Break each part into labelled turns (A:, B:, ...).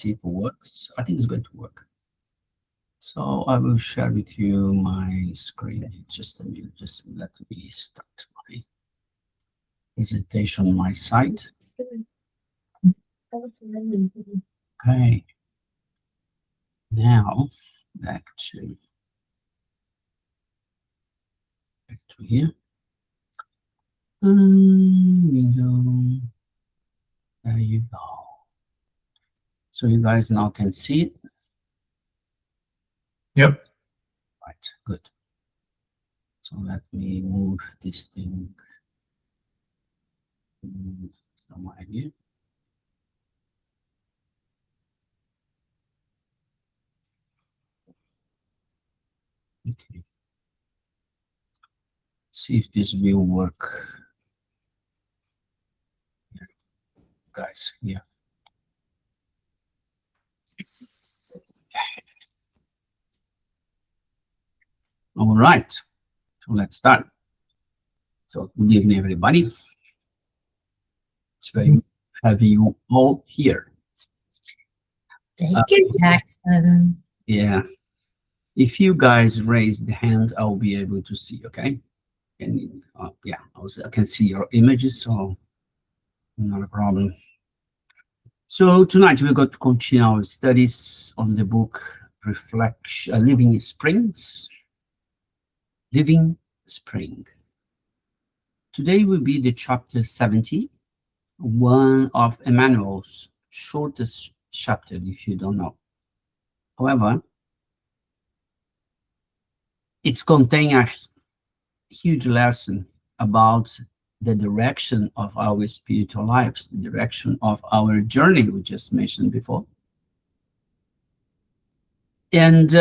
A: see if it works. I think it's going to work. So I will share with you my screen. Just a minute. Just let me start my presentation on my side. Okay. Now back to here. Window. There you go. So you guys now can see it.
B: Yep.
A: Right, good. So let me move this thing somewhere here. Okay. See if this will work. Yeah. Guys, yeah. All right, so let's start. So good evening, everybody. It's very good to have you all here.
C: Thank you, Jackson.
A: Yeah. If you guys raise the hand, I'll be able to see, okay? And yeah, I can see your images, so not a problem. So tonight we're going to continue our studies on the book Reflection, Living Springs. Living Spring. Today will be the chapter 70, one of Emmanuel's shortest chapter, if you don't know. However, it's contains a huge lesson about the direction of our spiritual lives, the direction of our journey we just mentioned before. And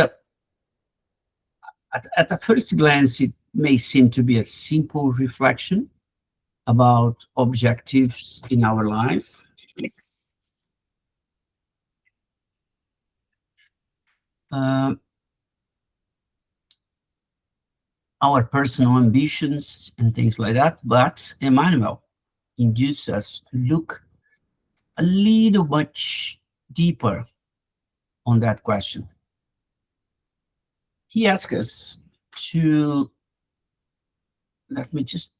A: at the first glance, it may seem to be a simple reflection about objectives in our life. Our personal ambitions and things like that, but Emmanuel induces us to look a little much deeper on that question. He asks us to, let me just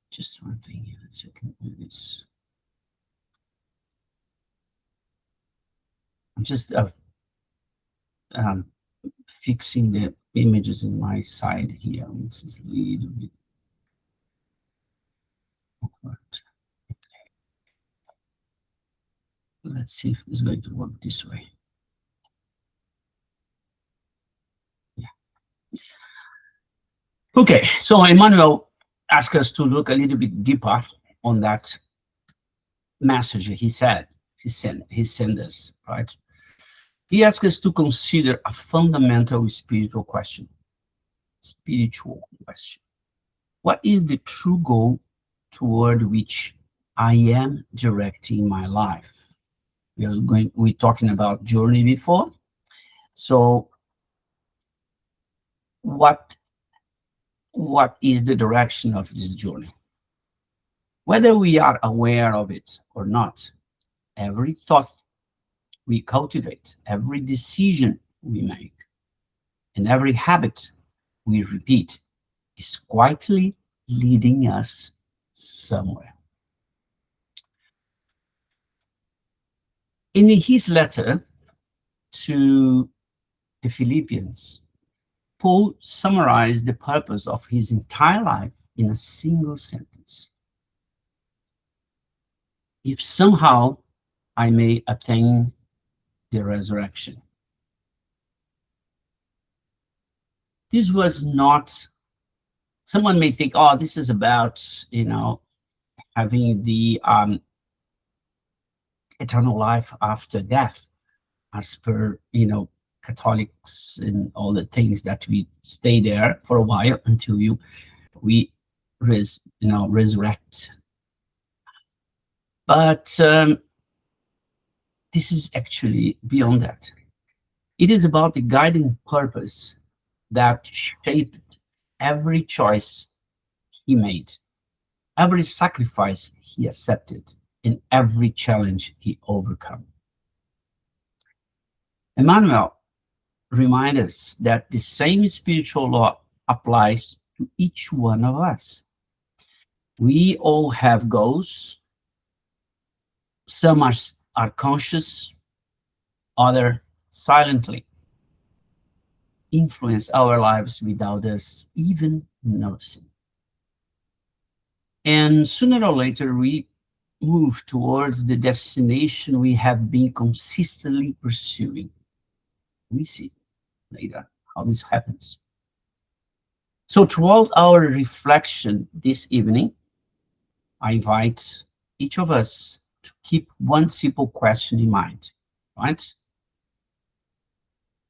A: one thing here, so I can do this. I'm just fixing the images in my side here. This is a little bit awkward. Okay. Let's see if it's going to work this way. Yeah. Okay, so Emmanuel asked us to look a little bit deeper on that message he sent us, right? He asked us to consider a fundamental spiritual question. What is the true goal toward which I am directing my life? We're talking about journey before. So what is the direction of this journey? Whether we are aware of it or not, every thought we cultivate, every decision we make, and every habit we repeat is quietly leading us somewhere. In his letter to the Philippians, Paul summarized the purpose of his entire life in a single sentence. If somehow I may attain the resurrection. This was not, someone may think, oh, this is about, having the eternal life after death, as per, Catholics and all the things that we stay there for a while until we resurrect. But this is actually beyond that. It is about the guiding purpose that shaped every choice he made, every sacrifice he accepted, and every challenge he overcome. Emmanuel reminds us that the same spiritual law applies to each one of us. We all have goals. Some are conscious, others silently influence our lives without us even noticing. And sooner or later, we move towards the destination we have been consistently pursuing. We see later how this happens. So throughout our reflection this evening, I invite each of us to keep one simple question in mind, right?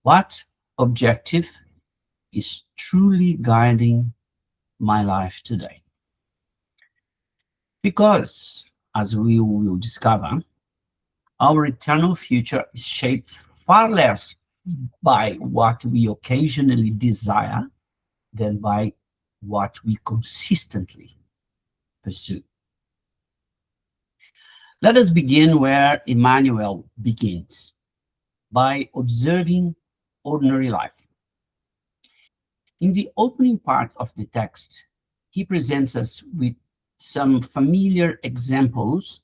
A: What objective is truly guiding my life today? Because, as we will discover, our eternal future is shaped far less by what we occasionally desire than by what we consistently pursue. Let us begin where Emmanuel begins, by observing ordinary life. In the opening part of the text, he presents us with some familiar examples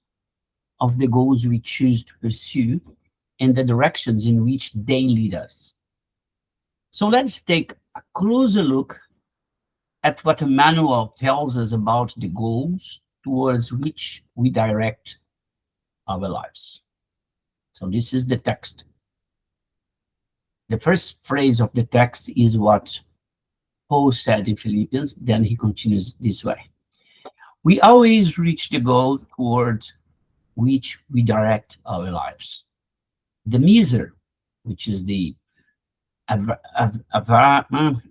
A: of the goals we choose to pursue and the directions in which they lead us. So let's take a closer look at what Emmanuel tells us about the goals towards which we direct our lives. So this is the text. The first phrase of the text is what Paul said in Philippians, then he continues this way. We always reach the goal toward which we direct our lives. The miser, which is the avarento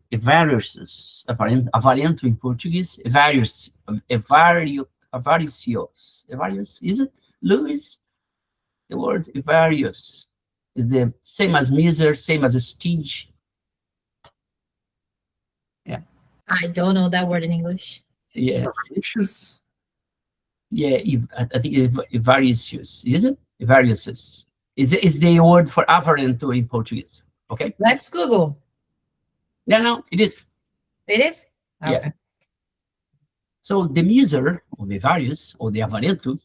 A: in Portuguese, avaricios, is it, Luis? The word avarious is the same as miser, same as a stinge. Yeah.
C: I don't know that word in English.
A: Yeah.
B: Avaricious.
A: Yeah, I think it's avaricious, is it? Avaricious. Is the word for avarento in Portuguese. Okay?
C: Let's Google.
A: No, it is.
C: It is?
A: Yes. So the miser, or the avarious, or the avarento,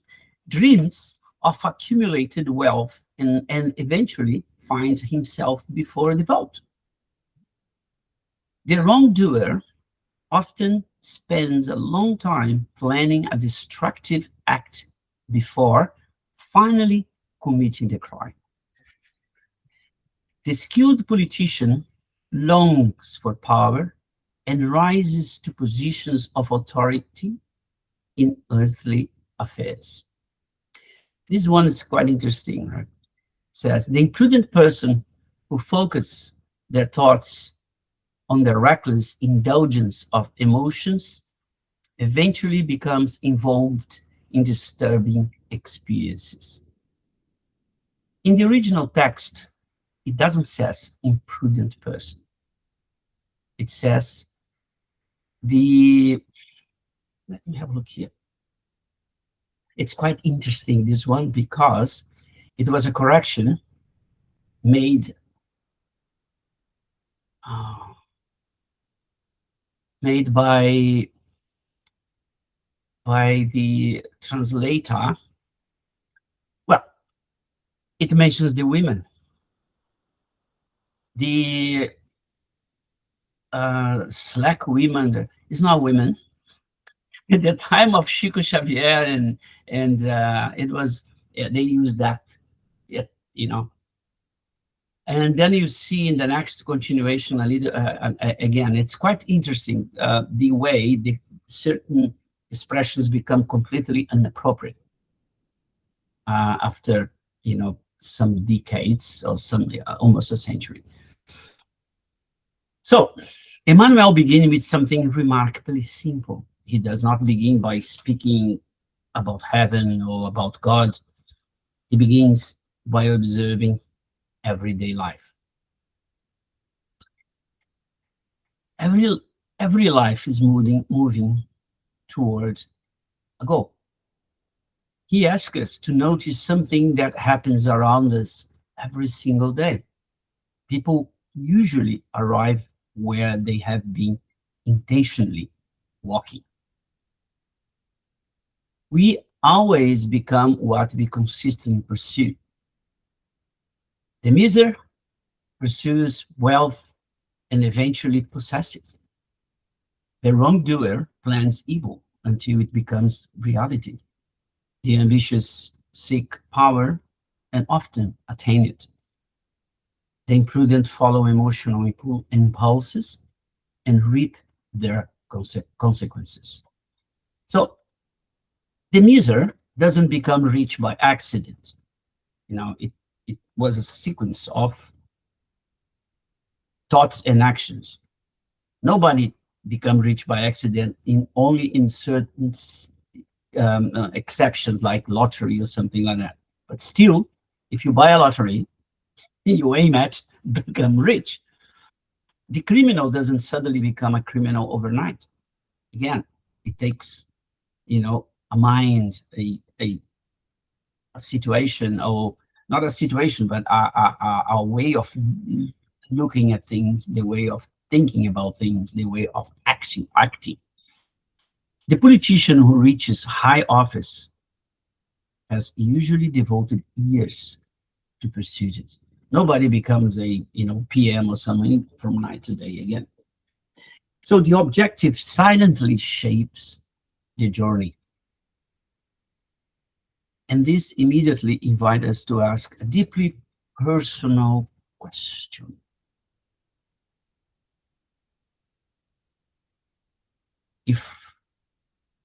A: dreams of accumulated wealth and eventually finds himself before the vault. The wrongdoer often spends a long time planning a destructive act before finally committing the crime. The skilled politician longs for power and rises to positions of authority in earthly affairs. This one is quite interesting, right? It says, the imprudent person who focuses their thoughts on the reckless indulgence of emotions eventually becomes involved in disturbing experiences. In the original text, it doesn't say imprudent person. It says let me have a look here. It's quite interesting, this one, because it was a correction made by the translator. Well, it mentions the women. The slack women is not women. At the time of Chico Xavier, and it was, they used that, you know. And then you see in the next continuation a little again, it's quite interesting the way the certain expressions become completely inappropriate after, you know, some decades or some almost a century. So Emmanuel begins with something remarkably simple. He does not begin by speaking about heaven or about God. He begins by observing everyday life. Every life is moving towards a goal. He asks us to notice something that happens around us every single day. People usually arrive where they have been intentionally walking. We always become what we consistently pursue. The miser pursues wealth and eventually possesses. The wrongdoer plans evil until it becomes reality. The ambitious seek power and often attain it. The imprudent follow emotional impulses and reap their consequences. So the miser doesn't become rich by accident. It was a sequence of thoughts and actions. Nobody become rich by accident only in certain exceptions like lottery or something like that. But still, if you buy a lottery, you aim at become rich. The criminal doesn't suddenly become a criminal overnight. Again, it takes, a mind, a situation, or not a situation, but a way of looking at things, the way of thinking about things, the way of acting. The politician who reaches high office has usually devoted years to pursue it. Nobody becomes a PM or something from night to day again. So the objective silently shapes the journey. And this immediately invites us to ask a deeply personal question. If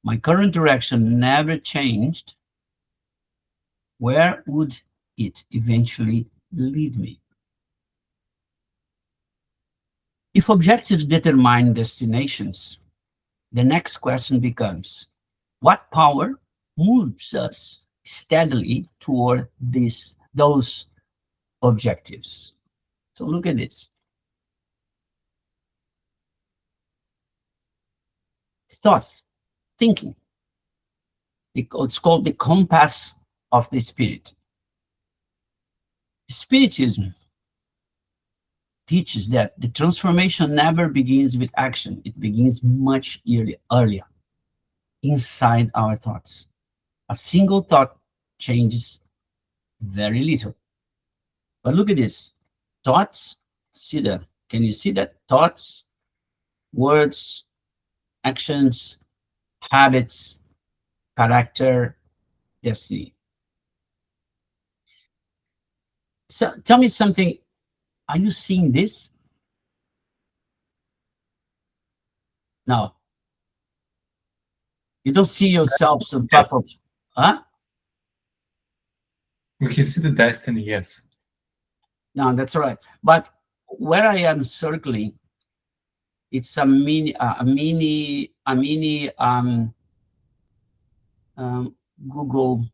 A: my current direction never changed, where would it eventually lead me? If objectives determine destinations, the next question becomes, what power moves us steadily toward those objectives? So look at this. Thoughts, thinking. It's called the compass of the spirit. Spiritism teaches that the transformation never begins with action. It begins much earlier, inside our thoughts. A single thought changes very little. But look at this. Thoughts, see that? Can you see that? Thoughts, words, actions, habits, character, destiny. So tell me something. Are you seeing this? No. You don't see yourselves on top of, huh?
B: We can see the destiny, yes.
A: No, that's right. But where I am circling, it's a mini Google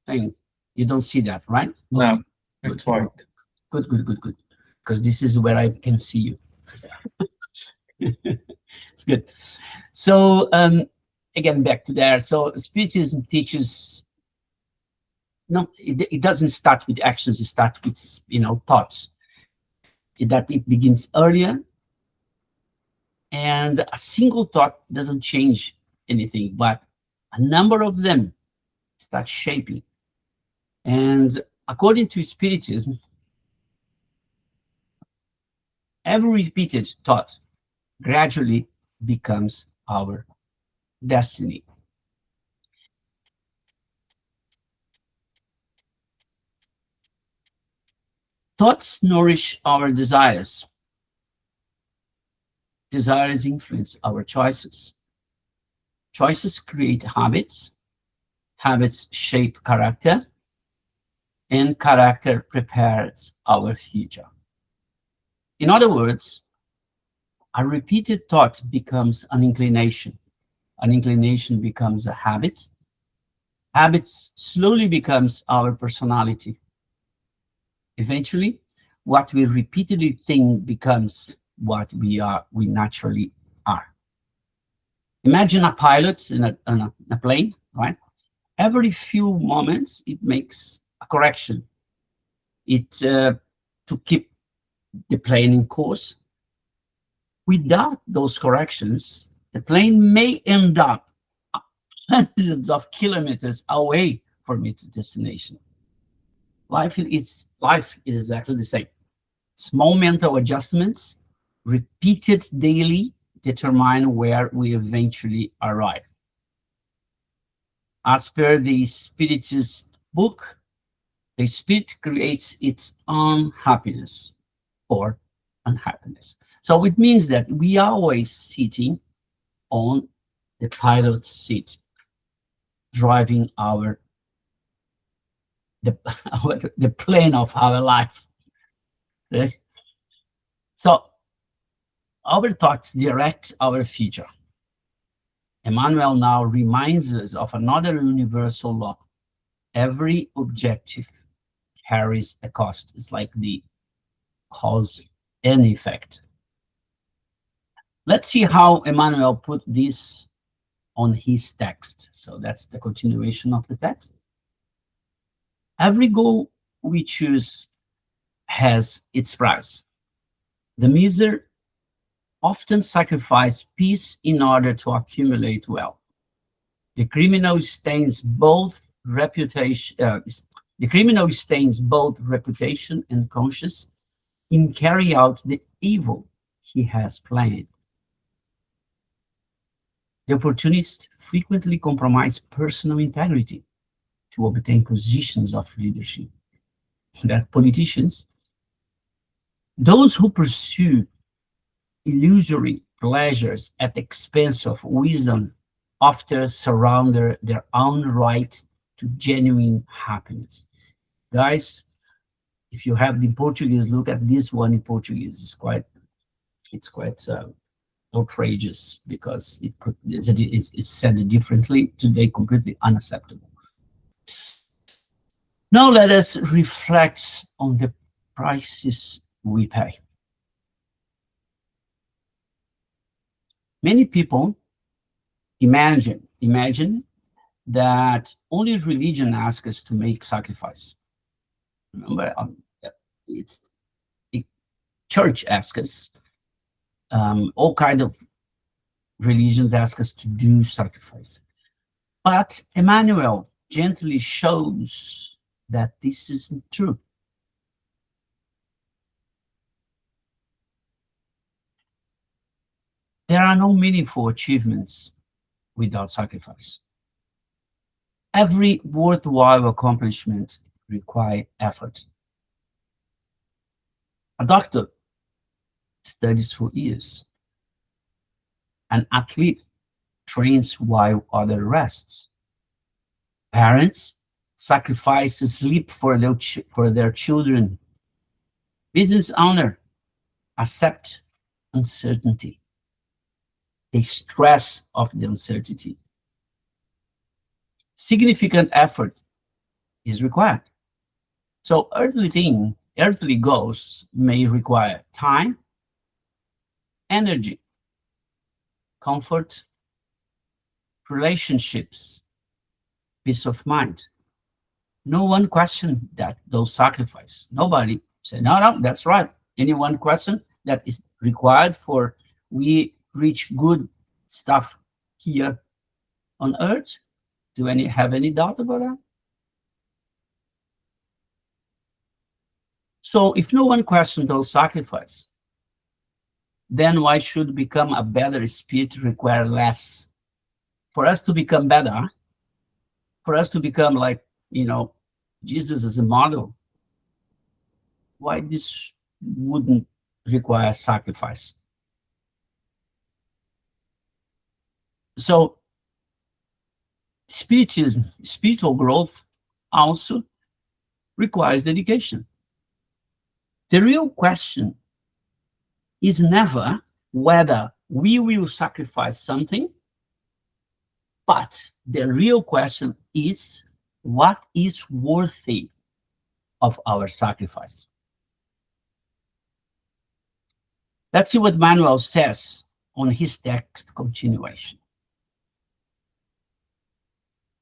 A: thing. You don't see that, right?
B: No, it's white.
A: Good. Because this is where I can see you. It's good. So again, back to there. So Spiritism teaches. No, it doesn't start with actions. It starts with thoughts. That it begins earlier, and a single thought doesn't change anything, but a number of them start shaping. And according to Spiritism, every repeated thought gradually becomes our destiny. Thoughts nourish our desires. Desires influence our choices. Choices create habits. Habits shape character. And character prepares our future. In other words, a repeated thought becomes an inclination. An inclination becomes a habit. Habits slowly becomes our personality. Eventually, what we repeatedly think becomes what we naturally are. Imagine a pilot in a plane, right? Every few moments, it makes a correction. To keep the planning course. Without those corrections, the plane may end up hundreds of kilometers away from its destination. Life is exactly the same. Small mental adjustments, repeated daily, determine where we eventually arrive. As per the Spiritist book, the spirit creates its own happiness or unhappiness. So it means that we are always sitting on the pilot seat, driving the plane of our life. Okay? So our thoughts direct our future. Emmanuel now reminds us of another universal law. Every objective carries a cost. It's like the cause and effect. Let's see how Emmanuel put this on his text. So that's the continuation of the text. Every goal we choose has its price. The miser often sacrifice peace in order to accumulate wealth. The criminal stains both reputation. The criminal stains both reputation and conscience in carrying out the evil he has planned. The opportunists frequently compromise personal integrity to obtain positions of leadership. That politicians, those who pursue illusory pleasures at the expense of wisdom, often surrender their own right to genuine happiness. Guys, if you have the Portuguese, look at this one in Portuguese. It's quite outrageous because it's said differently today, completely unacceptable. Now let us reflect on the prices we pay. Many people imagine that only religion asks us to make sacrifice. Remember, it's the church asks us, all kind of religions ask us to do sacrifice. But Emmanuel gently shows that this isn't true. There are no meaningful achievements without sacrifice. Every worthwhile accomplishment requires effort. A doctor studies for years. An athlete trains while other rests. Parents sacrifice sleep for their children. Business owner accept uncertainty, the stress of the uncertainty. Significant effort is required. So earthly goals may require time, energy, comfort, relationships, peace of mind. No one questioned those sacrifices. Nobody said, no, that's right. Anyone question that is required for we reach good stuff here on earth? Do any have any doubt about that? So if no one questioned those sacrifices, then why should become a better spirit require less? For us to become better, for us to become like, Jesus as a model, why this wouldn't require sacrifice? So spiritual growth also requires dedication. The real question is never whether we will sacrifice something, but the real question is what is worthy of our sacrifice. Let's see what Manuel says on his text continuation.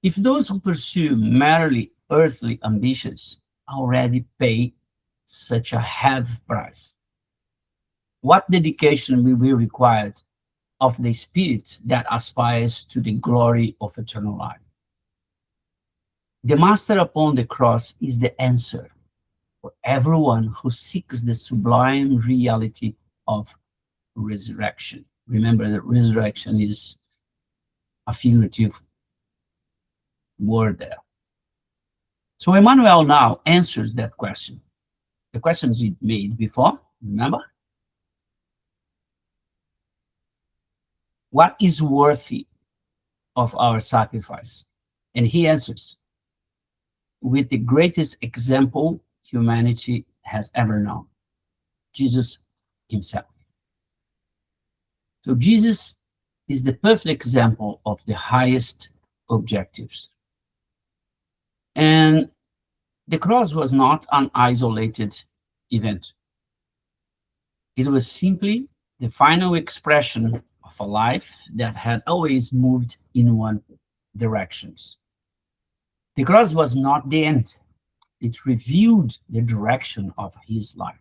A: If those who pursue merely earthly ambitions already pay such a heavy price, what dedication will be required of the spirit that aspires to the glory of eternal life? The Master upon the cross is the answer for everyone who seeks the sublime reality of resurrection. Remember that resurrection is a figurative word there. So Emmanuel now answers that question. The questions he made before, remember? What is worthy of our sacrifice? And he answers, with the greatest example humanity has ever known, Jesus himself. So Jesus is the perfect example of the highest objectives. And the cross was not an isolated event. It was simply the final expression of a life that had always moved in one direction. The cross was not the end. It revealed the direction of his life.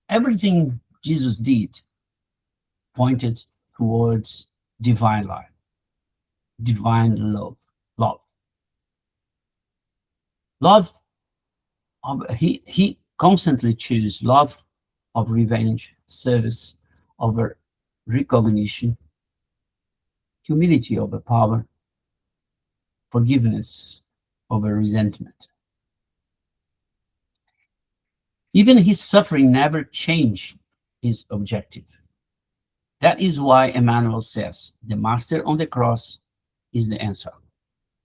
A: Everything Jesus did pointed towards divine life, divine love. He constantly chose love of revenge, service over recognition, humility over power, forgiveness over resentment. Even his suffering never changed his objective. That is why Emmanuel says, the Master on the cross is the answer.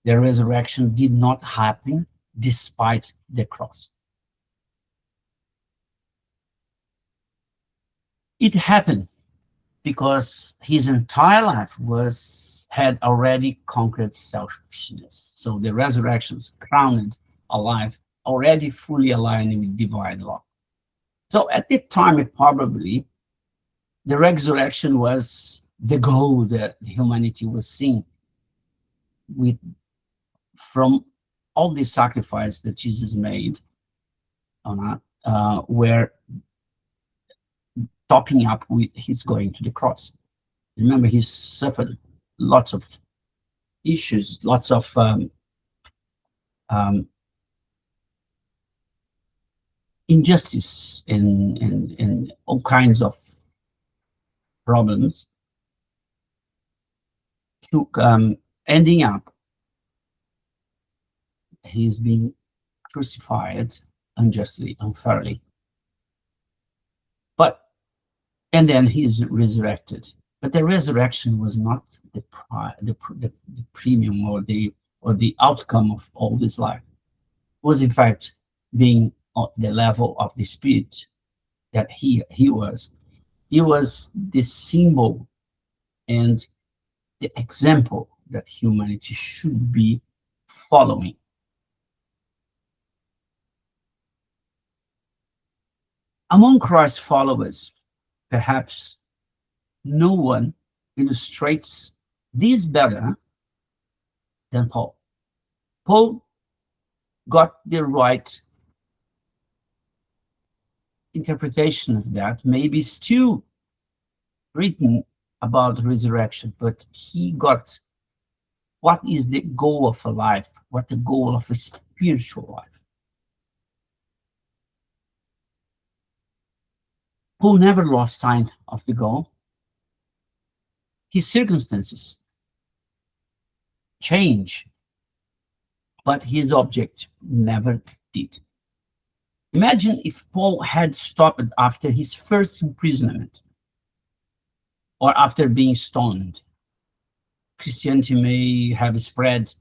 A: The resurrection did not happen despite the cross. It happened because his entire life had already conquered selfishness. So the resurrections crowned a life already fully aligned with divine law. So at that time, probably the resurrection was the goal that humanity was seeing from all the sacrifice that Jesus made were topping up with his going to the cross. Remember, he suffered lots of issues, lots of injustice and all kinds of problems, ending up he's being crucified unjustly, unfairly. And then he is resurrected. But the resurrection was not the premium or the outcome of all this life. It was in fact being at the level of the spirit that he was. He was the symbol and the example that humanity should be following. Among Christ's followers, perhaps no one illustrates this better than Paul. Paul got the right interpretation of that, maybe still written about resurrection, but he got what is the goal of a life, what the goal of a spiritual life. Paul never lost sight of the goal. His circumstances change, but his object never did. Imagine if Paul had stopped after his first imprisonment or after being stoned. Christianity may have spread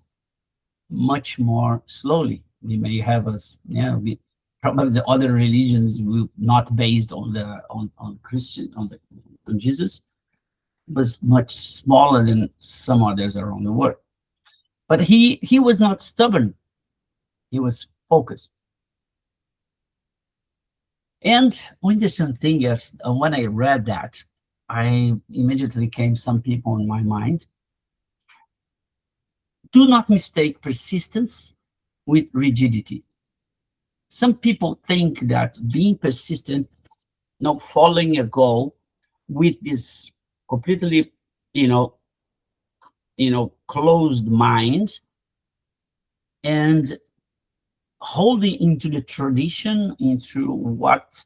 A: much more slowly. We may have probably the other religions will not based on Jesus, was much smaller than some others around the world. But he was not stubborn. He was focused. And interesting thing is, when I read that, I immediately came some people in my mind. Do not mistake persistence with rigidity. Some people think that being persistent, following a goal with this completely, closed mind and holding into the tradition, into what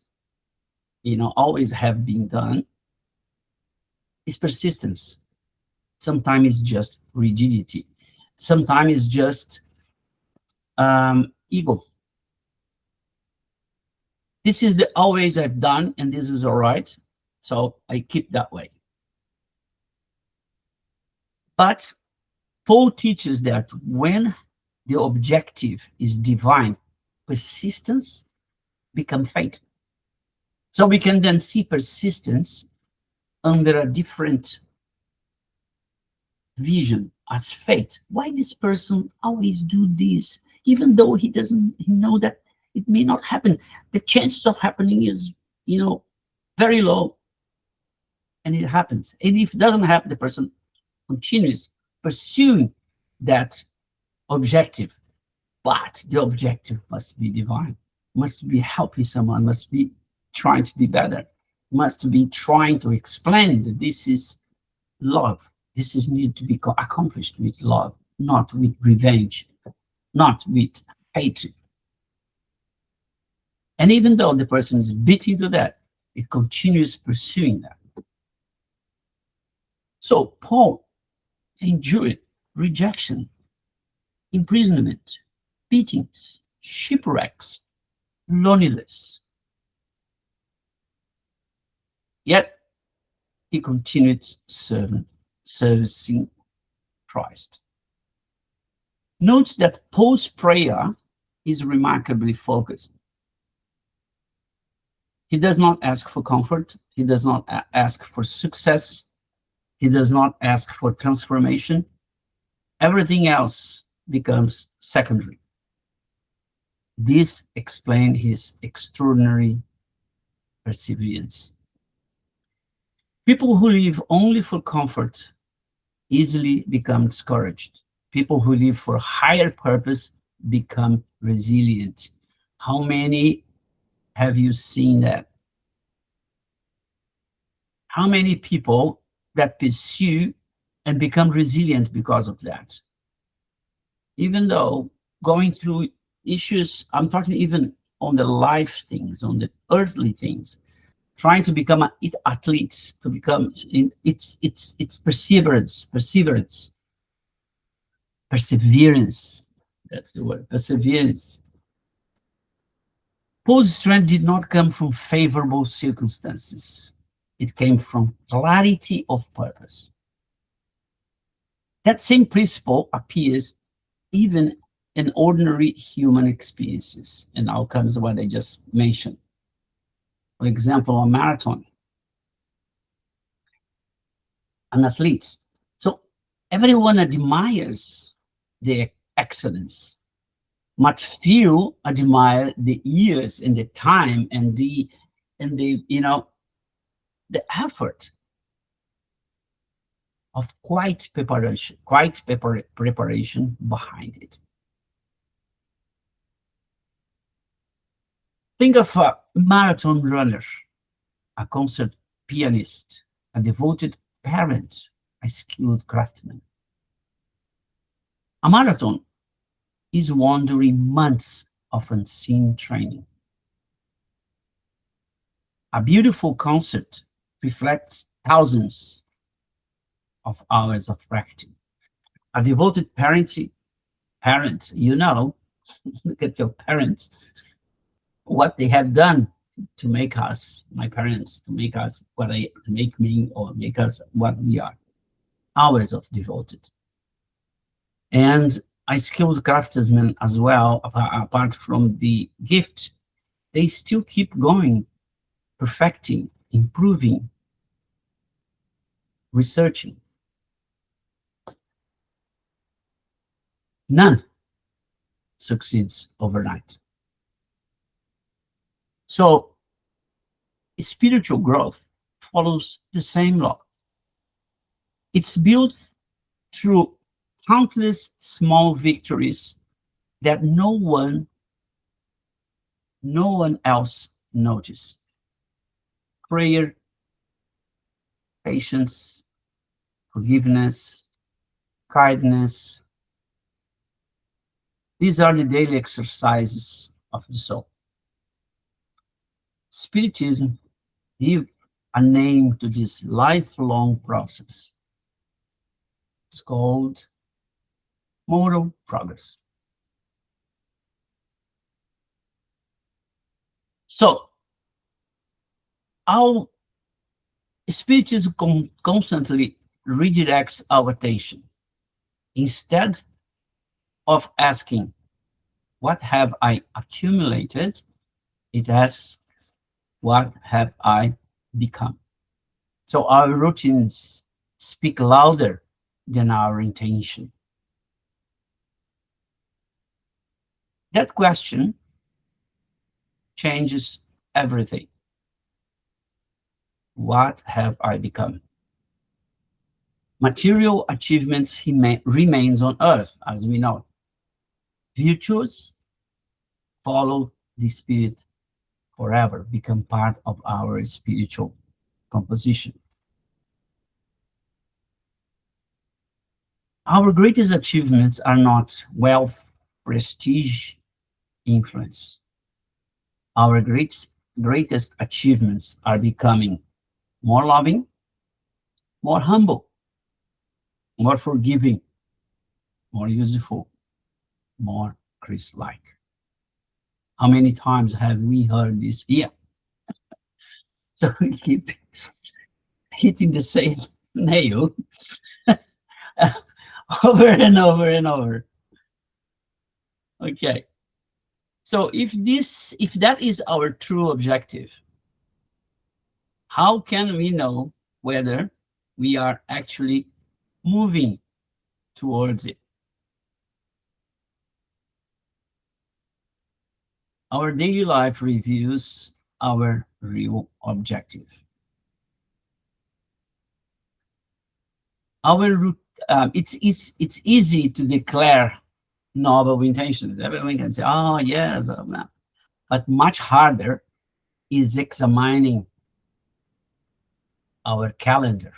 A: always have been done, is persistence. Sometimes it's just rigidity. Sometimes it's just ego. This is the always I've done, and this is all right. So I keep that way. But Paul teaches that when the objective is divine, persistence becomes faith. So we can then see persistence under a different vision as faith. Why this person always do this, even though he know that it may not happen. The chances of happening is, very low. And it happens. And if it doesn't happen, the person continues pursuing that objective. But the objective must be divine, must be helping someone, must be trying to be better, must be trying to explain that this is love. This is need to be accomplished with love, not with revenge, not with hatred. And even though the person is beaten to that, it continues pursuing that. So Paul endured rejection, imprisonment, beatings, shipwrecks, loneliness. Yet he continued servicing Christ. Note that Paul's prayer is remarkably focused. He does not ask for comfort. He does not ask for success. He does not ask for transformation. Everything else becomes secondary. This explains his extraordinary perseverance. People who live only for comfort easily become discouraged. People who live for higher purpose become resilient. How many have you seen that? How many people that pursue and become resilient because of that? Even though going through issues, I'm talking even on the life things, on the earthly things, trying to become an athlete, to become, it's perseverance. That's the word, perseverance. Paul's strength did not come from favorable circumstances. It came from clarity of purpose. That same principle appears even in ordinary human experiences and outcomes, what I just mentioned. For example, a marathon, an athlete. So everyone admires their excellence, but few admire the years and the time and the effort of quite preparation behind it. Think of a marathon runner, a concert pianist, a devoted parent, a skilled craftsman. A marathon is won during months of unseen training. A beautiful concert reflects thousands of hours of practice. A devoted parent, look at your parents, what they have done to make us, my parents, to make us to make me or make us what we are. Hours of devoted. And a skilled craftsman as well, apart from the gift, they still keep going, perfecting, improving, researching. None succeeds overnight. So spiritual growth follows the same law. It's built through countless small victories that no one no one else notices. Prayer, patience, forgiveness, kindness. These are the daily exercises of the soul. Spiritism gives a name to this lifelong process. It's called moral progress. So, our Spiritism constantly redirects our attention. Instead of asking, what have I accumulated? It asks, what have I become? So our routines speak louder than our intention. That question changes everything. What have I become? Material achievements remains on earth, as we know. Virtues follow the spirit forever, become part of our spiritual composition. Our greatest achievements are not wealth, prestige, influence. Our greatest achievements are becoming more loving, more humble, more forgiving, more useful, more Christ-like. How many times have we heard this here? So we keep hitting the same nail over and over and over. Okay. So if that is our true objective, how can we know whether we are actually moving towards it? Our daily life reveals our real objective. It's easy to declare noble intentions. Everyone can say, "Oh yes," but much harder is examining our calendar,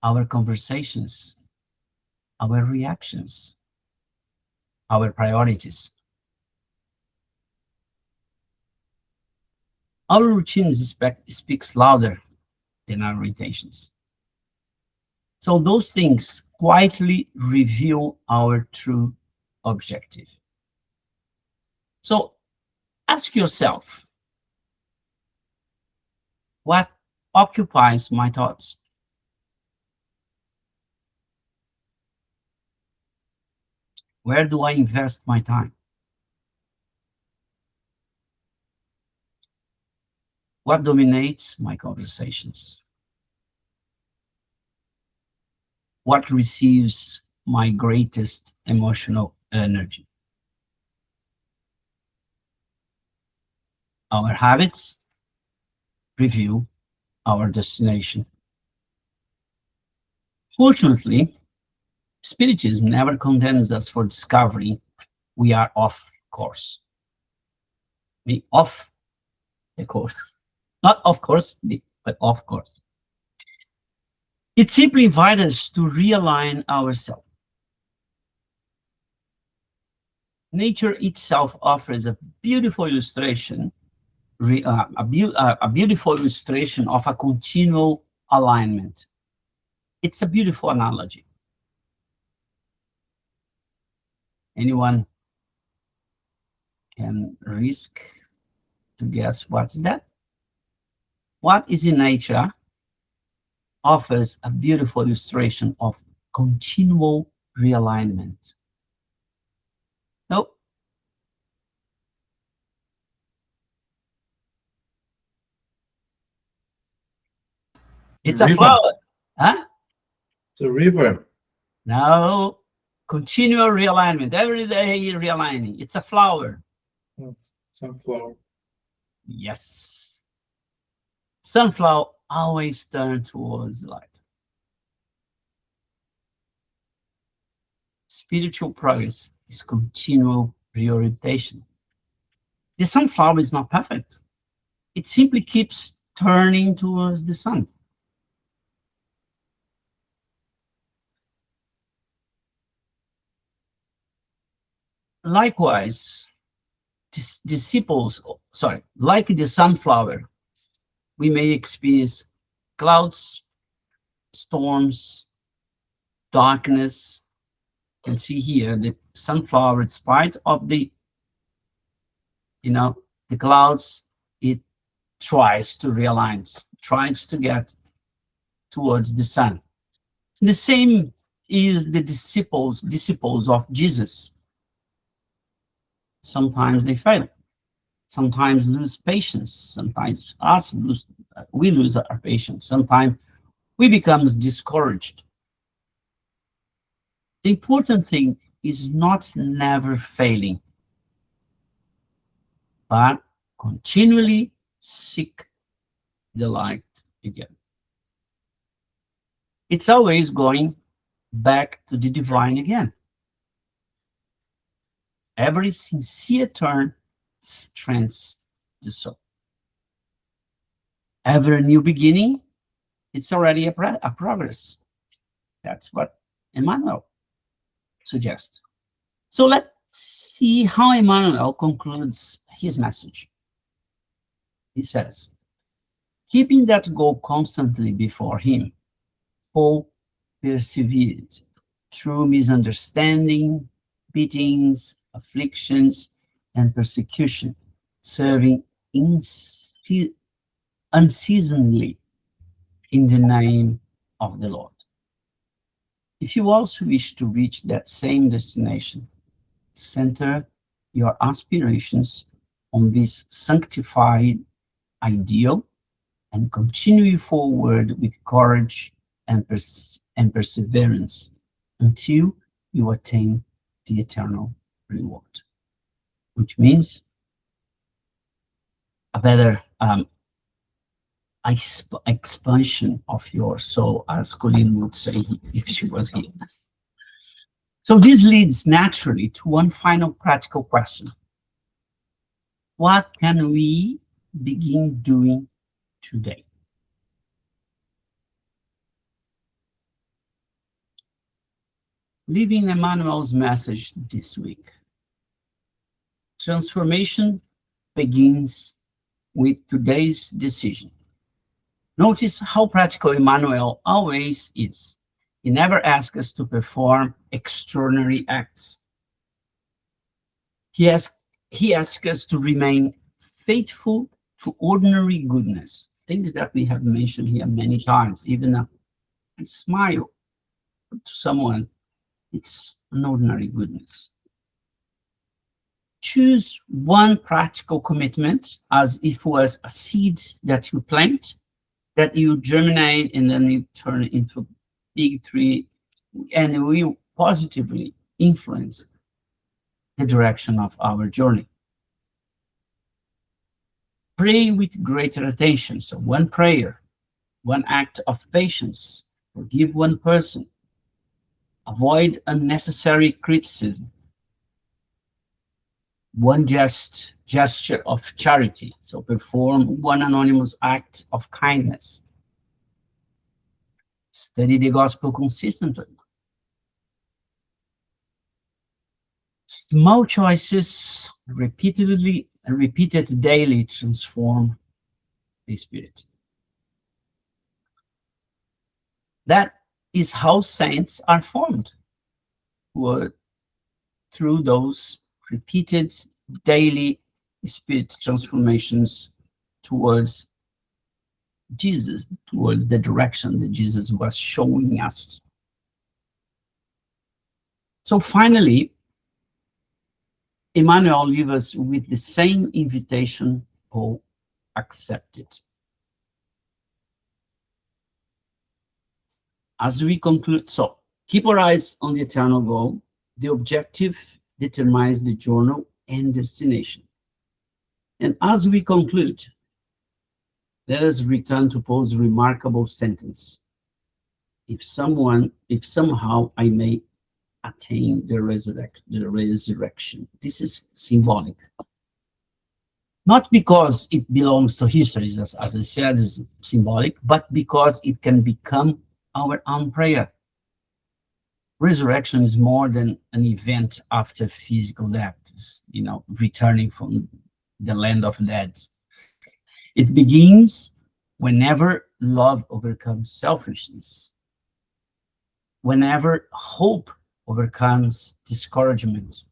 A: our conversations, our reactions, our priorities. Our routines speaks louder than our intentions. So those things quietly reveal our true objective. So ask yourself, what occupies my thoughts? Where do I invest my time? What dominates my conversations? What receives my greatest emotional energy? Our habits reveal our destination. Fortunately, Spiritism never condemns us for discovering we are off course. We off the course. Not of course, but off course. It simply invites us to realign ourselves. Nature itself offers a beautiful illustration, a beautiful illustration of a continual alignment. It's a beautiful analogy. Anyone can risk to guess what's that? What is in nature offers a beautiful illustration of continual realignment. Nope. It's a
B: River.
A: flower. Huh?
B: It's a river.
A: No. Continual realignment. Every day realigning. It's a flower.
B: It's sunflower.
A: Yes. Sunflower always turn towards light. Spiritual progress is continual reorientation. The sunflower is not perfect. It simply keeps turning towards the sun. Likewise, like the sunflower, we may experience clouds, storms, darkness. You can see here the sunflower, in spite of the clouds, it tries to realign, tries to get towards the sun. The same is the disciples of Jesus. Sometimes they fail, sometimes lose patience, sometimes we lose our patience, sometimes we become discouraged. The important thing is not never failing, but continually seek the light again. It's always going back to the divine again. Every sincere turn strengthens the soul. Every new beginning, it's already a progress. That's what Emmanuel suggests. So let's see how Emmanuel concludes his message. He says, keeping that goal constantly before him, Paul persevered through misunderstanding, beatings, afflictions, and persecution, serving unceasingly in the name of the Lord. If you also wish to reach that same destination, center your aspirations on this sanctified ideal and continue forward with courage and perseverance until you attain the eternal reward, which means a better expansion of your soul, as Colleen would say if she was here. So this leads naturally to one final practical question. What can we begin doing today? Living Emmanuel's message this week. Transformation begins with today's decision. Notice how practical Emmanuel always is. He never asks us to perform extraordinary acts. He asks us to remain faithful to ordinary goodness, things that we have mentioned here many times. Even a smile to someone, it's an ordinary goodness. Choose one practical commitment as if it was a seed that you plant, that you germinate, and then you turn it into a big tree, and it will positively influence the direction of our journey. Pray with greater attention. So one prayer, one act of patience, forgive one person, avoid unnecessary criticism, one gesture of charity, so perform one anonymous act of kindness, study the gospel consistently. Small choices repeated daily transform the spirit. That is how saints are formed, through those repeated daily spirit transformations towards Jesus, towards the direction that Jesus was showing us. So finally, Emmanuel leaves us with the same invitation Paul accepted. As we conclude, so keep our eyes on the eternal goal. The objective determines the journey and destination. And as we conclude, let us return to Paul's remarkable sentence. If somehow I may attain the resurrection. This is symbolic. Not because it belongs to history, as I said, is symbolic, but because it can become our own prayer. Resurrection is more than an event after physical death, returning from the land of dead. It begins whenever love overcomes selfishness, whenever hope overcomes discouragement,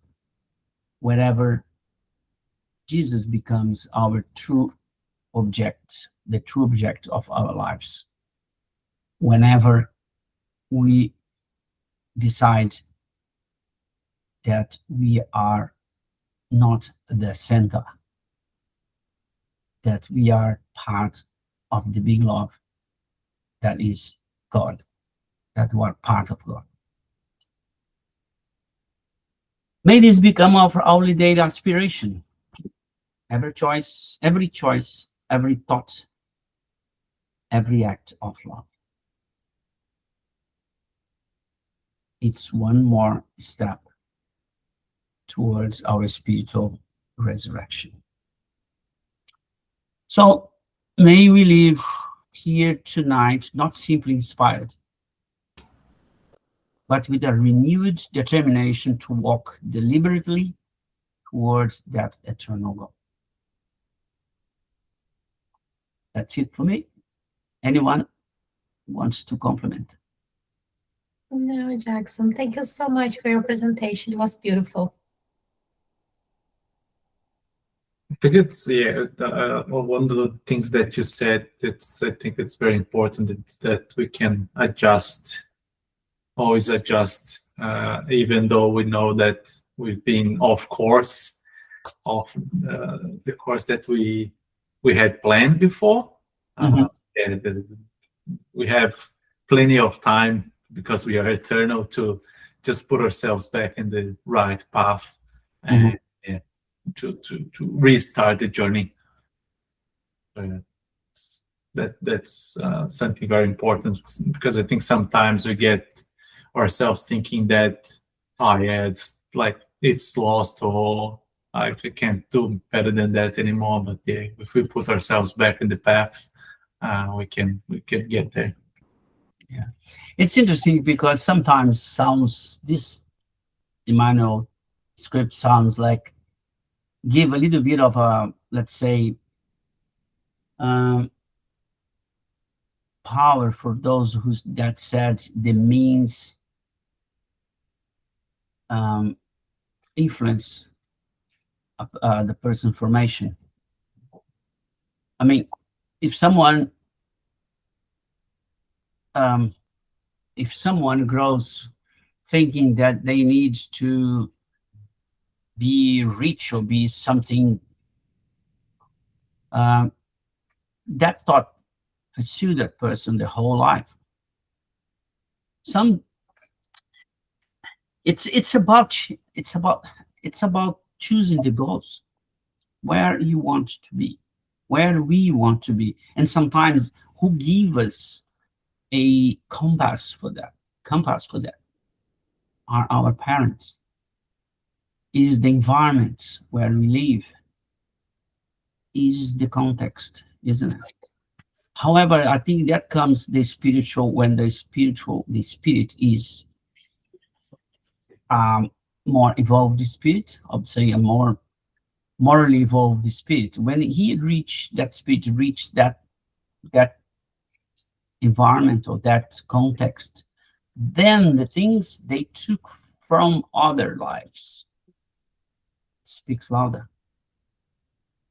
A: wherever Jesus becomes our true object, the true object of our lives. Whenever we decide that we are not the center, that we are part of the big love that is God, that we are part of God. May this become our holy day aspiration. Every choice, every thought, every act of love. It's one more step towards our spiritual resurrection. So may we live here tonight, not simply inspired, but with a renewed determination to walk deliberately towards that eternal goal. That's it for me. Anyone wants to compliment?
C: No, Jackson, thank you so much for your presentation. It was beautiful.
B: I think it's one of the things that you said. I think it's very important that we can adjust, always adjust, even though we know that we've been off course of the course that we had planned before. And we have plenty of time because we are eternal to just put ourselves back in the right path and to restart the journey. That's something very important, because I think sometimes we get ourselves thinking that, oh yeah, it's lost, or I can't do better than that anymore. But yeah, if we put ourselves back in the path, we can get there.
A: Yeah, it's interesting because sometimes this Emmanuel script sounds like give a little bit of a, let's say, power for those that said the means influence the person formation. I mean, if someone grows thinking that they need to be rich or be something, that thought pursued that person the whole life. It's about choosing the goals, where you want to be, where we want to be, and sometimes who give us a compass for that are our parents, is the environment where we live, is the context, isn't it? However, I think that comes the spiritual, when the spirit is more evolved spirit, I would say a more morally evolved spirit. When he reached that environment or that context, then the things they took from other lives speaks louder.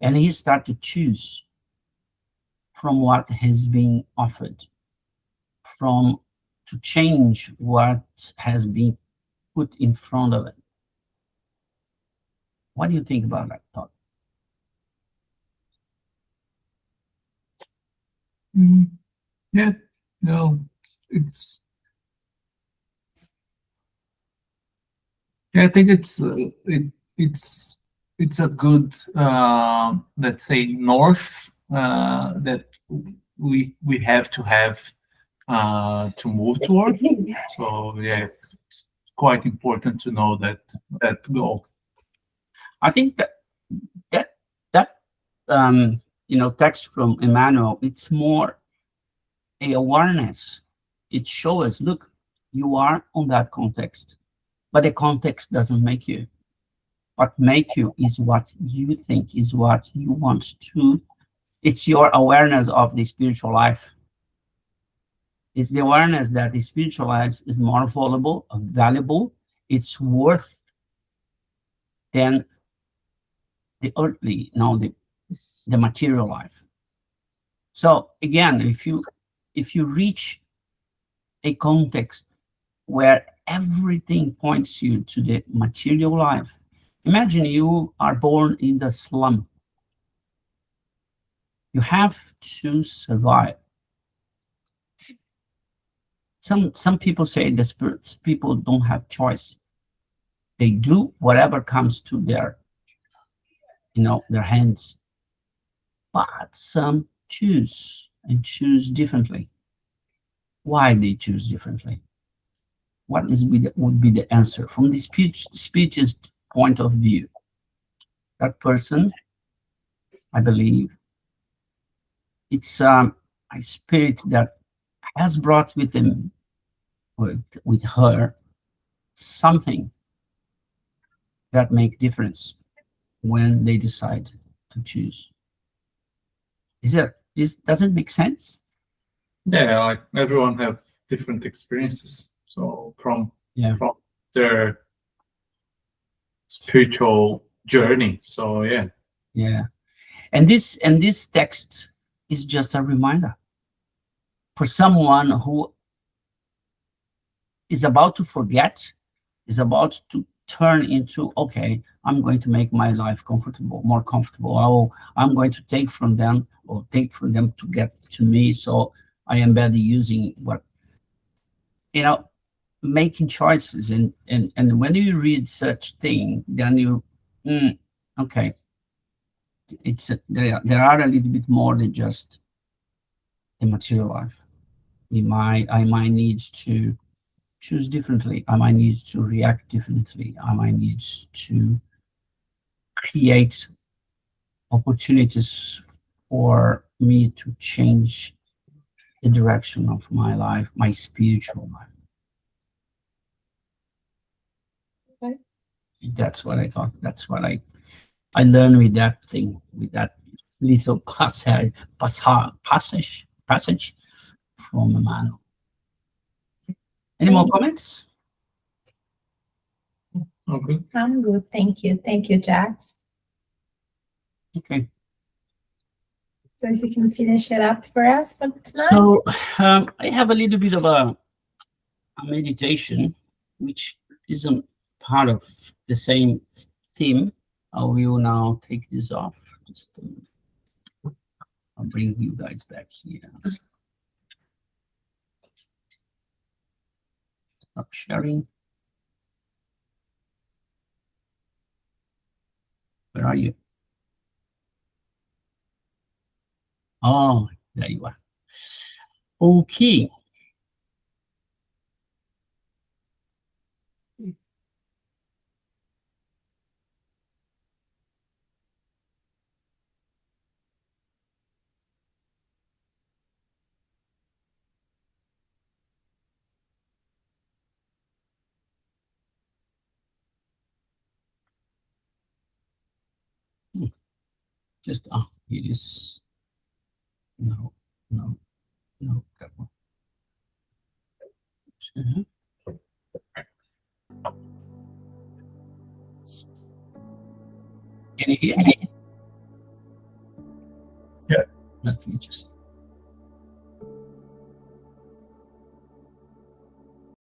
A: And he started to choose from what has been offered, to change what has been put in front of it. What do you think about that thought?
B: Yeah, no, it's. Yeah, I think it's a good, let's say, north that we have to move toward. So yeah, it's quite important to know that goal.
A: I think that text from Emmanuel, it's more a awareness. It shows us, look, you are on that context, but the context doesn't make you. What make you is what you think, is what you want to. It's your awareness of the spiritual life. It's the awareness that the spiritual life is more valuable. It's worth than the earthly, the material life. So again, if you reach a context where everything points you to the material life, imagine you are born in the slum. You have to survive. Some people say the spirits people don't have choice. They do whatever comes to their hands. But some choose and choose differently. Why they choose differently? What would be the answer from the spiritist point of view? That person, I believe, it's a spirit that has brought with him, with her, something that make difference when they decide to choose. Does it make sense?
B: Yeah, like everyone have different experiences. So from their spiritual journey. So
A: yeah. And this text is just a reminder for someone who is about to forget, is about to turn into, okay, I'm going to make my life more comfortable. I'm going to take from them to get to me. So I am better using making choices. And when you read such thing, then you, okay, there are a little bit more than just the material life. I might need to choose differently. I might need to react differently. I might need to create opportunities for me to change the direction of my life, my spiritual life.
C: Okay.
A: That's what I thought. That's what I learned with that thing, with that little passage from Emmanuel. Any more comments?
B: okay.
C: I'm good. Thank you. Thank you, Jax.
A: Okay.
C: So if you can finish it up for us for tonight.
A: So I have a little bit of a meditation, which isn't part of the same theme. I will now take this off. Just I'll bring you guys back here. Stop sharing. Where are you? Oh, there you are. Okay. Just it is. No. That one. Can you hear me?
B: Yeah.
A: Let me just